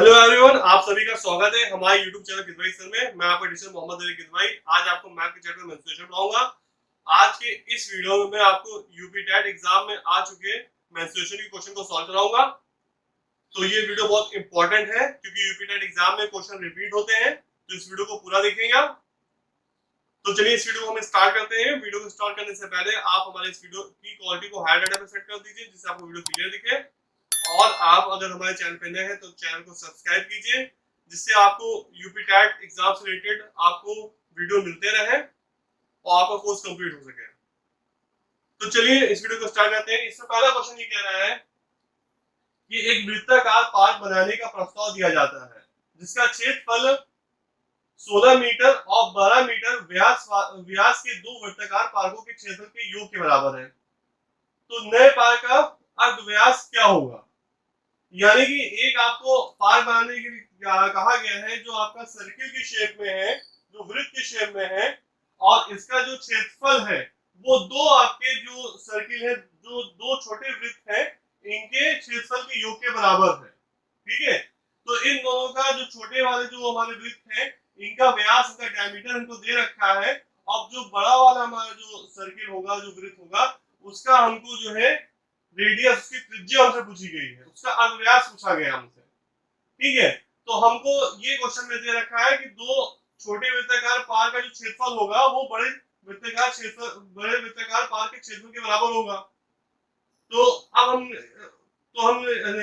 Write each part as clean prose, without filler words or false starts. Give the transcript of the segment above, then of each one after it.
Hello everyone, आप सभी का स्वागत है हमारे YouTube चैनल किदवाई सर में। मैं आपका टीचर मोहम्मद अली किदवाई आज आपको मैथ के चैप्टर मेंस्ट्रुएशन पढ़ाऊंगा। आज के इस वीडियो में मैं आपको यूपी टेट एग्जाम में आ चुके मेंस्ट्रुएशन के क्वेश्चन को सॉल्व कराऊंगा। तो ये वीडियो बहुत इंपॉर्टेंट है क्योंकि यूपी टेट एग्जाम में क्वेश्चन रिपीट होते हैं, तो इस वीडियो को पूरा देखिएगा। तो चलिए इस वीडियो को हम स्टार्ट करते हैं। वीडियो को स्टार्ट करने से पहले आप हमारे इस वीडियो की क्वालिटी को हाई डाटा पे सेट कर दीजिए जिससे आपको वीडियो क्लियर दिखे। और आप अगर हमारे चैनल पे नए हैं तो चैनल को सब्सक्राइब कीजिए जिससे आपको यूपी टेट एग्जाम से रिलेटेड आपको वीडियो मिलते रहे और आपका कोर्स कंप्लीट हो सके। तो चलिए इस वीडियो को स्टार्ट करते हैं। इससे पहला क्वेश्चन ये कह रहा है कि एक वृत्ताकार पार्क बनाने का प्रस्ताव दिया जाता है जिसका क्षेत्रफल 16 मीटर और 12 मीटर व्यास के दो वृत्ताकार पार्कों के क्षेत्र के योग के बराबर है। तो नए पार्क का अर्धव्यास क्या होगा? यानी कि एक आपको पार्क बनाने के लिए कहा गया है जो आपका सर्किल की शेप में है, जो वृत्त की शेप में है, और इसका जो क्षेत्रफल है वो दो आपके जो सर्किल है, जो दो छोटे वृत्त है, इनके क्षेत्रफल के योग के बराबर है। ठीक है, तो इन दोनों का जो छोटे वाले जो हमारे वृत्त है इनका व्यास, इनका डायमीटर हमको दे रखा है। अब जो बड़ा वाला हमारा जो सर्किल होगा, जो वृत्त होगा, उसका हमको जो है रेडियस, उसकी त्रिज्या हमसे पूछी गई है, उसका अर्धव्यास पूछा गया हमसे। ठीक है, तो हमको ये क्वेश्चन में दे रखा है कि दो छोटे वृत्ताकार पार्क का जो क्षेत्रफल होगा वो बड़े वृत्ताकार पार्क के क्षेत्रफल के बराबर होगा। तो अब हम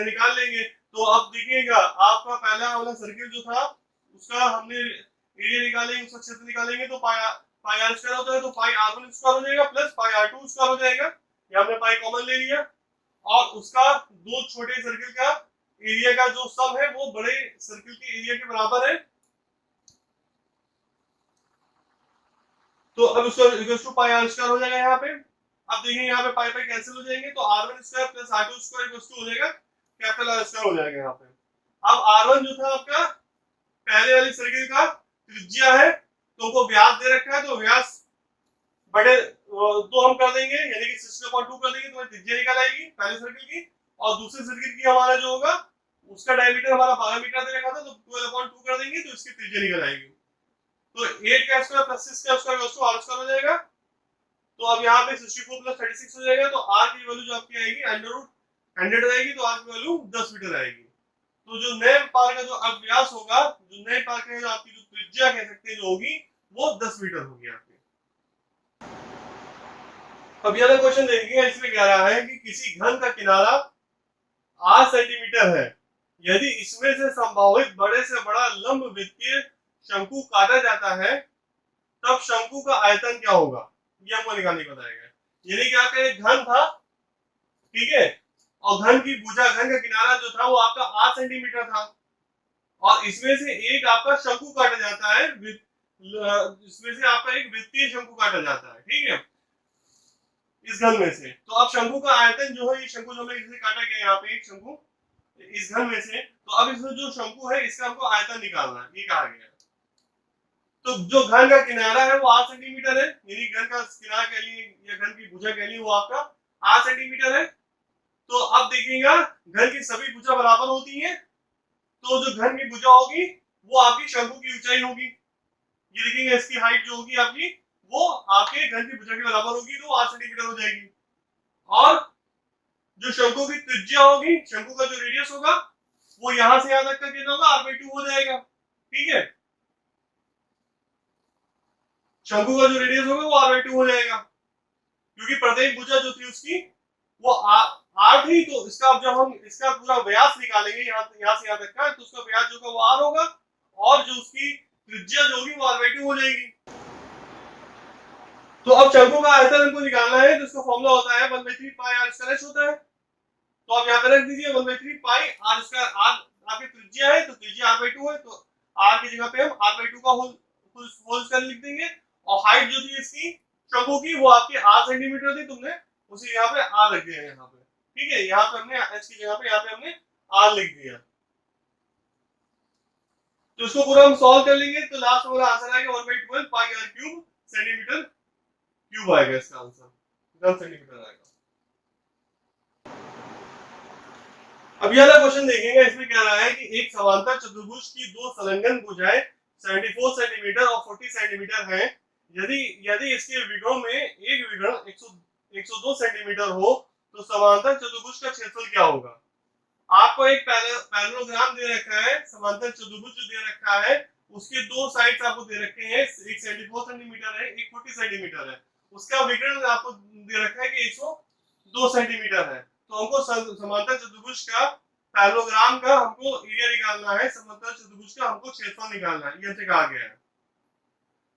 निकाल लेंगे। तो अब देखिएगा, आपका पहला वाला सर्किल जो था उसका हमने एरिया निकालेंगे, उसका क्षेत्र निकालेंगे तो पाई आर स्क्वायर होता है, तो पाई आर वन स्क्वायर हो जाएगा plus pi R two square हो जाएगा। ये हमने पाई कॉमन ले लिया और उसका दो छोटे सर्किल का एरिया का जो सम है वो बड़े सर्किल के एरिया के बराबर है। तो अब उसका equal to pi R square हो जाएगा यहाँ पे। अब देखिए यहाँ पे पाई पाई कैंसिल हो जाएंगे तो R one square plus R two square equal to हो जाएगा कैपिटल आर स्क्वायर हो जाएगा यहाँ पे। अब आर वन जो था आपका पहले वाली सर्किल का त्रिज्या है, तो वो व्यास दे रखा है, तो व्यास बड़े तो हम कर देंगे, यानी कि 6.2 कर देंगे तो त्रिज्या निकल आएगी पहले सर्किल की। और दूसरे सर्किल की हमारा जो होगा उसका डायमीटर हमारा 12 मीटर दे रखा था, तो 12.2 कर देंगे तो इसकी त्रिज्या निकल आएगी। तो 8 का स्क्वायर प्लस 6 का square equals to R square हो जाएगा। तो अब यहाँ पे 64 प्लस 36 हो जाएगा, तो आर की वैल्यू जो आपकी आएगी अंडर रूट 100 आएगी, तो आर की वैल्यू 10 मीटर आएगी। तो जो नए पार का जो अव्यास होगा, जो नए पार का जो आपकी जो त्रिज्या कह सकते हैं जो होगी वो 10 मीटर होगी आपकी। अब यह क्वेश्चन देखिए, इसमें कह रहा है कि किसी घन का किनारा 8 सेंटीमीटर है, यदि इसमें से संभावित बड़े से बड़ा लंब वृत्तीय शंकु काटा जाता है तब शंकु का आयतन क्या होगा, ये हमको निकालने को बताएगा। यानी कि आपका एक घन था, ठीक है, और घन की भुजा, घन का किनारा जो था वो आपका 8 सेंटीमीटर था, और इसमें से एक आपका शंकु काटा जाता है, इसमें से आपका एक वृत्तीय शंकु काटा जाता है, ठीक है, इस घन में से। तो अब शंकु का आयतन जो है, ये शंकु जो हमें इसे काटा गया यहाँ पे एक शंकु इस घन में से, तो अब इसमें जो शंकु है इसका हमको आयतन निकालना है, ये कहा गया है। तो जो घन का किनारा है वो 8 सेंटीमीटर है, यानी घन का किनारा कह लिए या घन की भुजा कह लिए वो आपका 8 सेंटीमीटर है। तो अब देखिएगा, घन की सभी भुजा बराबर होती है, तो जो घन की भुजा होगी वो आपकी शंकु की ऊंचाई होगी। ये देखिएगा, इसकी हाइट जो होगी आपकी वो आपके घन की भुजा के बराबर होगी, तो 8 सेंटीमीटर हो जाएगी। और जो शंकु की त्रिज्या होगी, शंकु का जो रेडियस होगा वो यहां से यहां तक का कितना होगा, r/2 हो जाएगा। ठीक है, शंकु का जो रेडियस होगा वो r/2 हो जाएगा, क्योंकि प्रत्येक भुजा जो थी उसकी वो 8 ही, तो इसका जब हम इसका पूरा व्यास निकालेंगे यहाँ से यहाँ तक का, तो उसका व्यास जो होगा वो r होगा, और जो उसकी त्रिज्या जो होगी वो r/2 हो जाएगी। तो अब शंकु का आयतन हमको निकालना है, तो इसका फॉर्मूला होता है 1/3 पाई r स्क्वायर होता है। तो आप यहाँ पे रख दीजिए 1/3 पाई r स्क्वायर, r आपकी त्रिज्या है तो त्रिज्या r/2 है, तो r की जगह पे हम r/2 का होल स्क्वायर लिख देंगे। और हाइट जो थी इसकी शंकु की वो आपकी 8 सेंटीमीटर थी, तुमने उसे यहाँ पे r रख दिया यहाँ पे। ठीक है, यहाँ पे हमने h की जगह पे यहाँ पे हमने r लिख दिया। तो इसको पूरा हम सॉल्व कर लेंगे, तो लास्ट में आंसर आएगा 1/12 पाई r क्यूब सेंटीमीटर क्यूब आएगा, इसका आंसर 10 सेंटीमीटर आएगा। अब ये वाला क्वेश्चन देखेंगे, इसमें क्या रहा है कि एक समांतर चतुर्भुज की दो संलग्न भुजाएं 74 सेंटीमीटर और 40 सेंटीमीटर हैं। यदि यदि इसके विकर्ण में एक विकर्ण 102 सेंटीमीटर हो तो समांतर चतुर्भुज का क्षेत्रफल क्या होगा। आपको एक पैरेललोग्राम दे रखा है, समांतर चतुर्भुज जो दे रखा है उसके दो साइड्स आपको दे रखे हैं, एक 74 सेंटीमीटर है, एक 40 सेंटीमीटर है। उसका विकर्ण आपको दे रखा है कि 102 सेंटीमीटर है। तो हमको समांतर चतुर्भुज का पैरेललोग्राम का हमको एरिया निकालना है, समांतर चतुर्भुज का हमको क्षेत्रफल निकालना है, ये हमसे कहा गया है।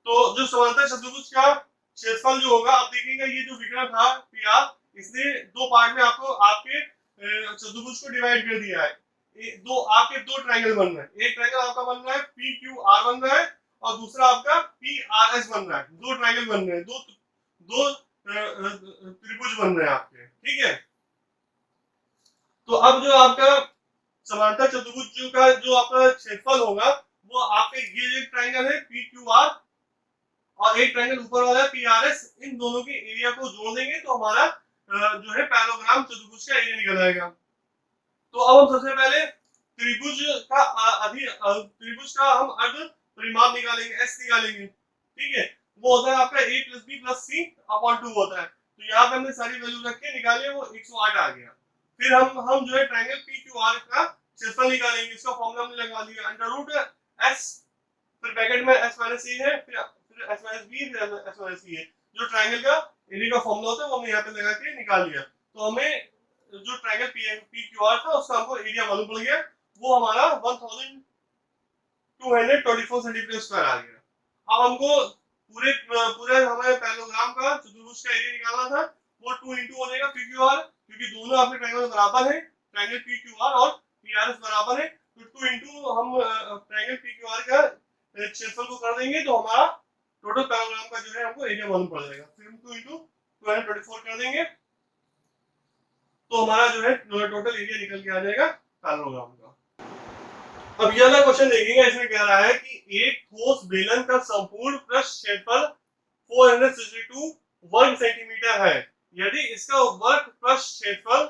तो जो समांतर चतुर्भुज का क्षेत्रफल जो होगा, आप देखेंगे ये जो विकर्ण था पीआर, इसने दो पार्ट में आपको आपके चतुर्भुज को डिवाइड कर दिया है। दो आपके दो ट्रायंगल बन रहे हैं, एक ट्रायंगल आपका बन रहा है पी क्यू आर बन रहा है और दूसरा आपका पी आर एस बन रहा है। दो ट्रायंगल बन रहे हैं, दो दो त्रिभुज बन रहे हैं आपके, ठीक है। तो अब जो आपका समांतर चतुर्भुज का जो आपका क्षेत्रफल होगा वो आपके ये जो ट्रायंगल है पी क्यू आर और एक ट्रायंगल ऊपर वाला है पी आर एस, इन दोनों के एरिया को जोड़ देंगे तो हमारा जो है पैरेललोग्राम चतुर्भुज का एरिया निकल आएगा। तो अब हम सबसे पहले त्रिभुज का त्रिभुज का हम अर्ध परिमाप निकालेंगे, एस निकालेंगे, ठीक है। वो होता है आपका a plus B plus C upon 2 होता है। तो यहाँ पे हमने सारी वैल्यू रख के निकाले, वो 108 आ गया। फिर हम जो है ट्रायंगल पी क्यू आर का क्षेत्रफल निकालेंगे, इसका फॉर्मूला हमने लगा दिया अंडर रूट एस, फिर ब्रैकेट में एस माइनस सी है, फिर एस माइनस बी, फिर एस माइनस सी है। जो ट्रायंगल का एरिया का फॉर्मूला होता है वो हमने यहाँ पे लगा के निकाल लिया। तो हमें जो ट्रायंगल पी क्यू आर था उसका हमको एरिया मालूम पड़ गया, वो हमारा 1224 सेंटीमीटर स्क्वायर आ गया। अब हमको पूरे पूरे हमें पैरेललोग्राम का चतुर्भुज का एरिया निकालना था, वो 2 इंटू हो जाएगा पी क्यू आर, क्योंकि दोनों आपके ट्रायंगल बराबर है, ट्रायंगल पी क्यू आर और पी आर एस बराबर है। तो 2 इंटू हम ट्रायंगल पी क्यू आर का क्षेत्रफल को कर देंगे तो हमारा टोटल पैरेललोग्राम का जो है हमको एरिया मालूम पड़ जाएगा। फिर हम 2 इंटू 224 कर देंगे तो हमारा जो है टोटल एरिया निकल के आ जाएगा पैरेललोग्राम का। अब ये वाला क्वेश्चन देखेंगे, इसमें कह रहा है कि एक ठोस बेलन का संपूर्ण पृष्ठ क्षेत्रफल 462 वर्ग सेंटीमीटर है। यदि इसका वर्ग पृष्ठ क्षेत्रफल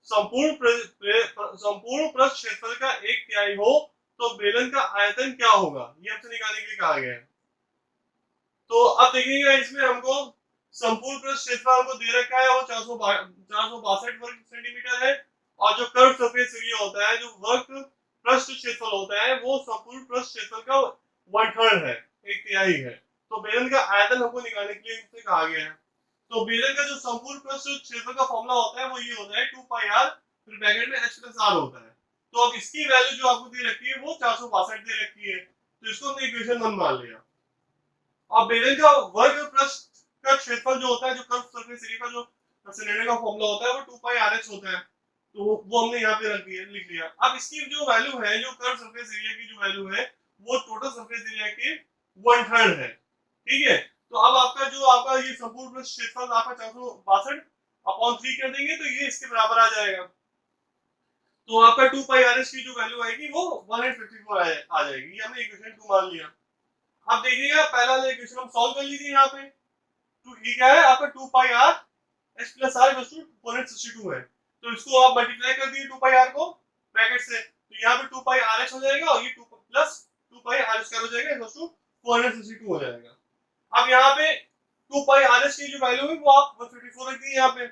संपूर्ण पृष्ठ क्षेत्रफल का 1/3 हो तो बेलन का आयतन क्या होगा, ये हमसे निकालने के लिए कहा गया है। तो अब देखिएगा इसमें हमको संपूर्ण पृष्ठ क्षेत्रफल हमको दे रखा है, वो 462 वर्ग सेंटीमीटर है, और जो कर्व सरफेस एरिया होता है, जो वर्ग पृष्ठ क्षेत्रफल होता है, वो संपूर्ण पृष्ठ क्षेत्रफल का 1/3 है, 1/3 है। तो बेलन का आयतन हमको निकालने के लिए इससे कहा गया है। तो बेलन का जो संपूर्ण पृष्ठ क्षेत्रफल का फॉर्मूला होता है वो ये होता है 2 पाई आर, फिर ब्रैकेट में h प्लस आर होता है। तो अब इसकी वैल्यू जो आपको दे रखी है वो 462 दे रखी है, तो इसको हमने इक्वेशन 1 मान लिया। अब बेलन का वर्ग पृष्ठ का क्षेत्रफल जो होता है, जो कर्व सरफेस एरिया का जो सिलेंडर का फॉर्मूला होता है, वो 2 पाई आर एच होता है। तो वो हमने यहाँ पे रख दिया, लिख लिया। अब इसकी जो वैल्यू है, जो कर्व सरफेस एरिया की जो वैल्यू है, वो टोटल सरफेस एरिया के 1/3 है, ठीक है। तो अब आपका ये संपूर्ण पृष्ठ क्षेत्रफल आपका 462 अपॉन 3 कर देंगे तो ये इसके बराबर आ जाएगा। तो आपका 2 पाई आर एच की जो वैल्यू आएगी वो 154 आ जाएगी। ये हमने इक्वेशन 2 मान लिया। अब देखिएगा पहला वाला इक्वेशन हम सॉल्व कर लीजिए। यहाँ पे तो ये क्या है आपका 2 pi R H plus R equals to 462 है। तो इसको आप मल्टीप्लाई कर दिए 2 पाई आर को ब्रैकेट से, तो यहाँ पे 2 पाई आर एच हो जाएगा और ये 2 प्लस 2 पाई आर स्क्वायर हो जाएगा इक्वल्स टू 462 हो जाएगा। अब यहाँ पे 2 पाई आर एच की जो वैल्यू है वो आप 154 रख दी यहाँ पे,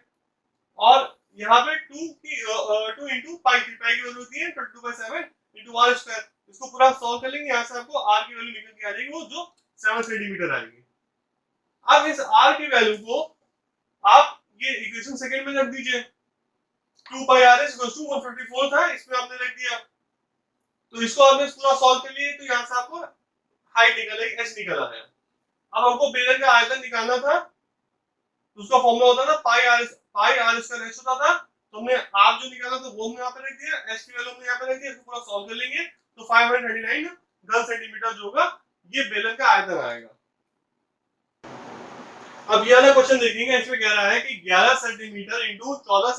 और यहाँ पे 2 इंटू पाई की वैल्यू होती है 22/7 इंटू आर स्क्वायर। इसको पूरा सॉल्व कर लेंगे, यहाँ से आपको आर की वैल्यू निकल के आ जाएगी, वो जो 7 सेंटीमीटर आएगी। अब इस आर की वैल्यू को आप ये इक्वेशन सेकंड में रख दीजिए। 2 pi R H equals to 154 था, इसमें आपने रख दिया। तो इसको आपने पूरा सॉल्व कर लिए तो यहाँ से आपको हाइट निकल आई, एच निकल आया। अब हमको बेलन का आयतन निकालना था, तो उसका फॉर्मूला होता था पाई आर स्क्वायर एच होता था। तो हमने आर जो निकाला था वो हमने यहाँ पे रख दिया, एच की वैल्यू हमने यहाँ पे रख दिया। इसको पूरा सॉल्व कर लेंगे तो 539 घन सेंटीमीटर जो होगा ये बेलन का आयतन आएगा। अब ये वाला क्वेश्चन देखेंगे, इसमें कह रहा है कि 11 सेंटीमीटर इंटू 4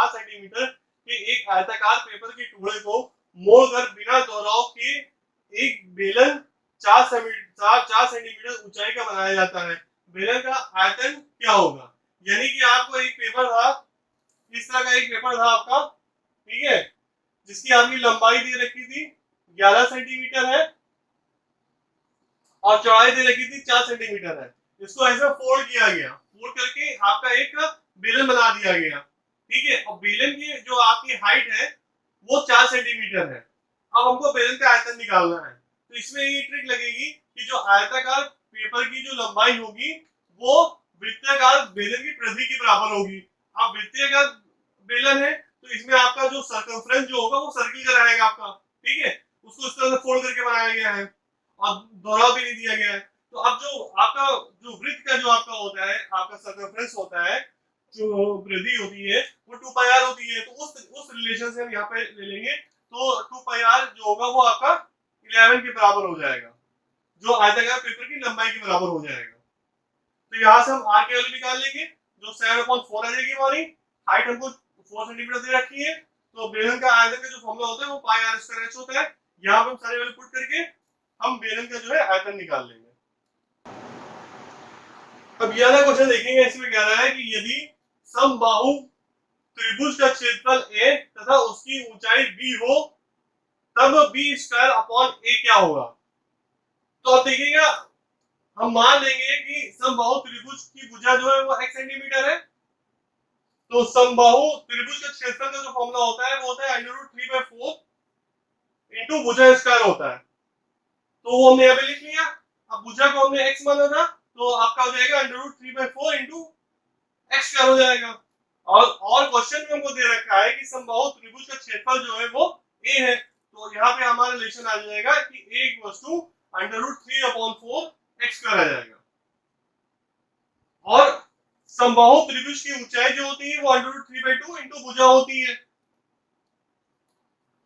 सेंटीमीटर के एक आयताकार पेपर के टुकड़े को मोड़कर बिना दोहराव के एक बेलन 4 सेंटीमीटर ऊंचाई का बनाया जाता है। बेलन का आयतन क्या होगा, यानी कि आपको एक पेपर था, इस तरह का का एक पेपर था आपका, ठीक है, जिसकी आपकी लंबाई दे रखी थी 11 सेंटीमीटर है और चौड़ाई दे रखी थी 4 सेंटीमीटर है। इसको ऐसा फोल्ड किया गया, फोल्ड करके आपका एक बेलन बना दिया गया, ठीक है। और बेलन की जो आपकी हाइट है वो 4 सेंटीमीटर है। अब हमको बेलन का आयतन निकालना है, तो इसमें ये ट्रिक लगेगी कि जो आयताकार पेपर की जो लंबाई होगी वो वृत्ताकार बेलन की परिधि के बराबर होगी। अब वृत्ताकार बेलन है तो इसमें आपका जो सर्कमफ्रेंस जो होगा वो सर्किल का रहेगा आपका, ठीक है। उसको इस तरह से फोल्ड करके बनाया गया है और दोहराव भी नहीं दिया गया है। तो अब जो आपका जो वृत्त का जो आपका होता है, आपका सर्कमफ्रेंस होता है, जो परिधि होती है वो 2 पाई आर होती है। तो उस रिलेशन से हम यहाँ पे ले लेंगे, तो 2 पाई आर जो होगा वो आपका 11 के बराबर हो जाएगा, जो आयताकार पेपर की लंबाई के बराबर हो जाएगा। तो यहाँ से हम आर की वैल्यू निकाल लेंगे, जो 7/4 आ जाएगी हमारी। हाइट हमको 4 सेंटीमीटर दे रखी है, तो बेलन का आयतन का जो फॉर्मूला होता है वो पाई आर स्क्वायर एच होता है। यहाँ पे हम सारी वैल्यू पुट करके हम बेलन का जो है आयतन निकाल लेंगे। अब यह वाला क्वेश्चन देखेंगे, इसमें कह रहा है कि यदि समबाहु त्रिभुज का क्षेत्रफल a तथा उसकी ऊंचाई b हो तब b² a क्या होगा। तो अब देखिएगा, हम मान लेंगे कि समबाहु त्रिभुज की भुजा जो है वो x सेंटीमीटर है, तो समबाहु त्रिभुज का क्षेत्रफल का जो फॉर्मूला होता है वो होता है √3/4 इनटू भुजा स्क्वायर होता है। तो वो हमने यहाँ पे लिख लिया। अब भुजा को हमने x माना था, तो आपका हो जाएगा √3/4 इनटू x स्क्वायर हो जाएगा। और क्वेश्चन में हमको दे रखा है कि समबाहु त्रिभुज का क्षेत्रफल जो है वो a है, तो यहाँ पे हमारा रिलेशन आ जाएगा कि a = √3/4 x स्क्वायर आ जाएगा। और समबाहु त्रिभुज की ऊंचाई जो होती है वो √3/2 इनटू भुजा होती है।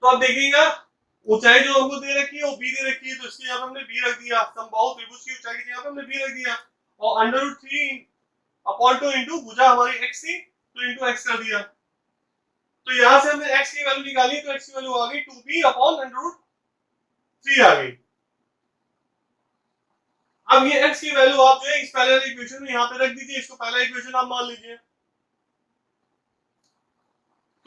तो अब देखिएगा, ऊंचाई जो हमको दे रखी है वो b दे रखी है, तो इसके यहाँ पे हमने b रख दिया। समबाहु त्रिभुज की ऊंचाई की जगह पे हमने b रख दिया और √3/2 इनटू भुजा हमारी x थी, तो इनटू x कर दिया। तो यहां से हमने x की वैल्यू निकाली, तो x की वैल्यू आ गई 2b/√3 आ गई। अब ये x की वैल्यू आप जो है इस पहले वाले इक्वेशन में यहाँ पे रख दीजिए, इसको पहला इक्वेशन आप मान लीजिए।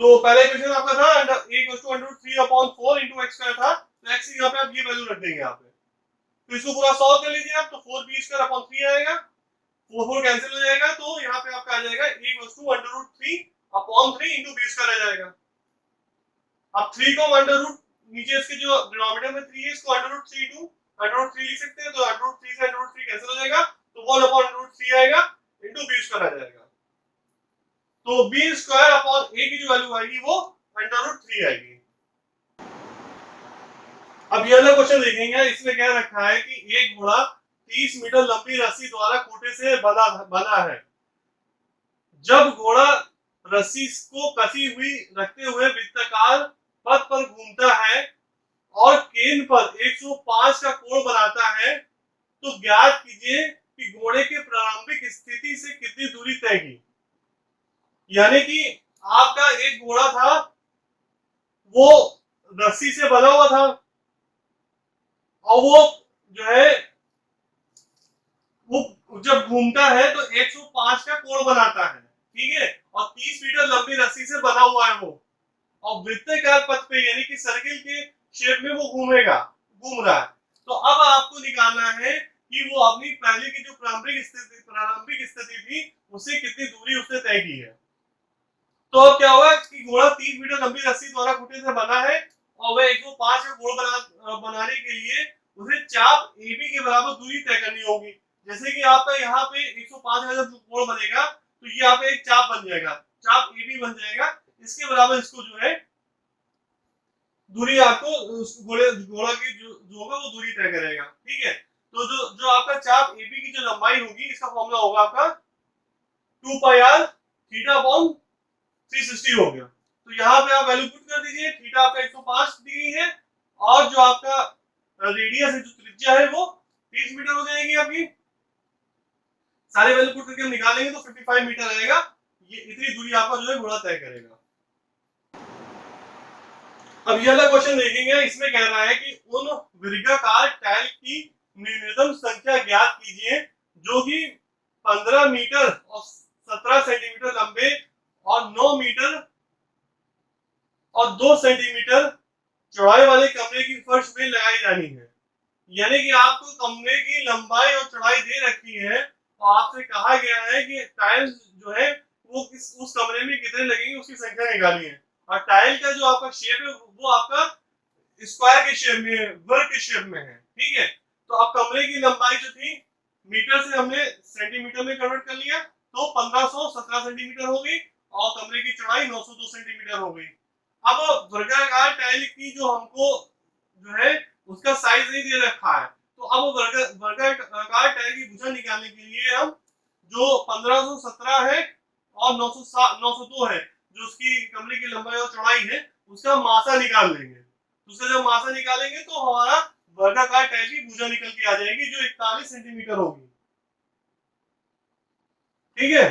तो पहला इक्वेशन आपका था a √3/4 इनटू x स्क्वायर था, तो x यहाँ पे आप ये वैल्यू रख देंगे यहाँ पे। तो इसको पूरा सॉल्व कर लीजिए आप, तो 4b² 3 आएगा, 4 कैंसिल हो जाएगा, तो यहाँ पे आपका आ जाएगा a √3/3 इनटू b² आ जाएगा। अब 3 को अंडर रूट नीचे इसके जो डिनोमिनेटर में 3 है इसको √3 इनटू √3 लिख सकते हैं, तो √3 से √3 कैंसिल हो जाएगा, तो 1/√3 आएगा इनटू b² आ जाएगा। तो b² a की जो वैल्यू आएगी वो √3 आएगी। अब ये वाला क्वेश्चन देखेंगे, इसमें क्या रखा है कि एक घोड़ा 30 मीटर लंबी रस्सी द्वारा खूंटे से बना है। जब घोड़ा रस्सी को कसी हुई रखते हुए वृत्ताकार पथ पर घूमता है और केंद्र पर 105 का कोण बनाता है, तो ज्ञात कीजिए कि घोड़े के प्रारंभिक स्थिति से कितनी दूरी तय की। यानी कि आपका एक घोड़ा था, वो रस्सी से बना हुआ था और वो जो है वो जब घूमता है तो 105 का कोण बनाता है, ठीक है, और 30 मीटर लंबी रस्सी से बना हुआ है वो, और वृत्ताकार पथ पे यानी कि सर्किल के शेप में वो घूम रहा है। तो अब आपको निकालना है कि वो अपनी पहले की जो प्रारंभिक स्थिति थी उससे कितनी दूरी उसने तय की है। तो अब क्या होगा कि घोड़ा 30 मीटर लंबी रस्सी द्वारा खूंटे से बना है और वह 105 का कोण बनाने के लिए उसे चाप AB के बराबर दूरी तय करनी होगी। जैसे कि आपका यहाँ पे 105 का जब कोण बनेगा तो ये यहाँ पे एक चाप बन जाएगा, चाप AB बन जाएगा, इसके बराबर इसको जो है दूरी आपको घोड़ा की जो होगा वो दूरी तय करेगा, ठीक है। तो जो आपका चाप AB की जो लंबाई होगी इसका फॉर्मूला होगा आपका 2 पाई r θ/360 हो गया। तो यहाँ पे आप वैल्यू पुट कर दीजिए, थीटा आपका 105 डिग्री है और जो आपका रेडियस है, जो त्रिज्या है वो 30 मीटर हो जाएगी आपकी। सारे वैल्यू पुट करके हम निकालेंगे तो 55 मीटर आएगा। ये इतनी दूरी आपका जो है घोड़ा तय करेगा। अब ये वाला क्वेश्चन देखेंगे, इसमें कह रहा है कि उन वर्गाकार टाइल की न्यूनतम संख्या ज्ञात कीजिए जो कि 15 मीटर और 17 सेंटीमीटर लंबे और 9 मीटर और 2 सेंटीमीटर चौड़ाई वाले कमरे की फर्श में लगाई जानी है। यानी कि आपको कमरे की लंबाई और चौड़ाई दे रखी है और आपसे कहा गया है कि टाइल्स जो है वो उस कमरे में कितने लगेंगे उसकी संख्या निकाली है। और टाइल का जो आपका शेप है वो आपका स्क्वायर के शेप में है, वर्ग के शेप में है। ठीक है, तो अब कमरे की लंबाई जो थी मीटर से हमने सेंटीमीटर में कन्वर्ट कर लिया, तो 1517 सेंटीमीटर हो गई और कमरे की चौड़ाई 902 सेंटीमीटर हो गई। अब वर्गाकार टाइल की जो हमको जो है उसका साइज नहीं दे रखा है, तो अब वर्गाकार टाइल की भुजा निकालने के लिए हम जो 1517 है और 902 है जो उसकी कमरे की लंबाई और चौड़ाई है उसका मासा निकाल लेंगे। उसका जब मासा निकालेंगे तो हमारा वर्गाकार टाइल की भुजा निकल के आ जाएगी जो 41 सेंटीमीटर होगी। ठीक है,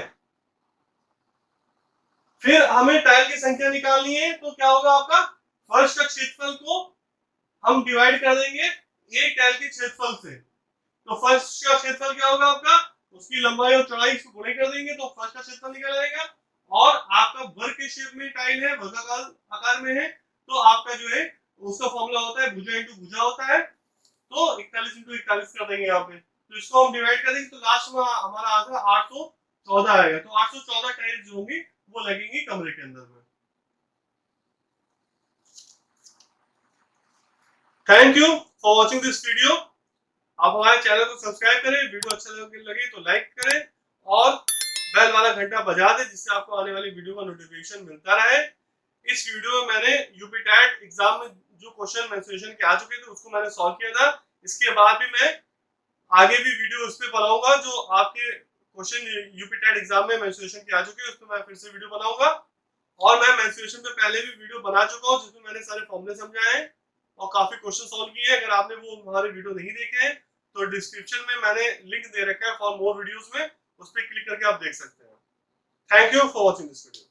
फिर हमें टाइल की संख्या निकालनी है, तो क्या होगा आपका फर्श का क्षेत्रफल को हम डिवाइड कर देंगे एक टाइल के क्षेत्रफल से। तो फर्श का क्षेत्रफल क्या होगा आपका, उसकी लंबाई और चौड़ाई इसको गुणे कर देंगे तो फर्श का क्षेत्रफल निकल आएगा। और आपका वर्ग के शेप में टाइल है, वर्गाकार आकार में है, तो आपका जो है उसका फॉर्मूला होता है भुजा इंटू भुजा होता है। तो 41 इंटू 41 कर देंगे यहाँ पे, तो इसको हम डिवाइड कर देंगे तो लास्ट में हमारा आंसर 814 आएगा। तो 814 टाइल्स जो होंगी वो लगेंगी कमरे के अंदर में। Thank you for watching this video. आप हमारे चैनल को सब्सक्राइब करें, वीडियो अच्छा लगे तो लाइक करें और बेल वाला घंटा बजा दें जिससे आपको आने वाली वीडियो का नोटिफिकेशन मिलता रहे। इस वीडियो में मैंने यूपी टैट एग्जाम में जो क्वेश्चन मेंस्ट्रुएशन के आ चुके थे उसको मैंने सॉल्व किया था। इसके बाद भी मैं आगे भी वीडियो उस पर बनाऊंगा जो आपके क्वेश्चन यूपी टैट एग्जाम में मेंस्ट्रुएशन के आ चुके हैं, उस पर मैं फिर से वीडियो बनाऊंगा। और मैं मेंस्ट्रुएशन पे पहले भी वीडियो बना चुका हूँ जिसमें मैंने सारे फॉर्मूले समझाए हैं और काफी क्वेश्चन सॉल्व किए हैं। अगर आपने वो हमारे वीडियो नहीं देखे हैं तो डिस्क्रिप्शन में मैंने लिंक दे रखा है फॉर मोर वीडियोस में, उस पर क्लिक करके आप देख सकते हैं। Thank you for watching this video.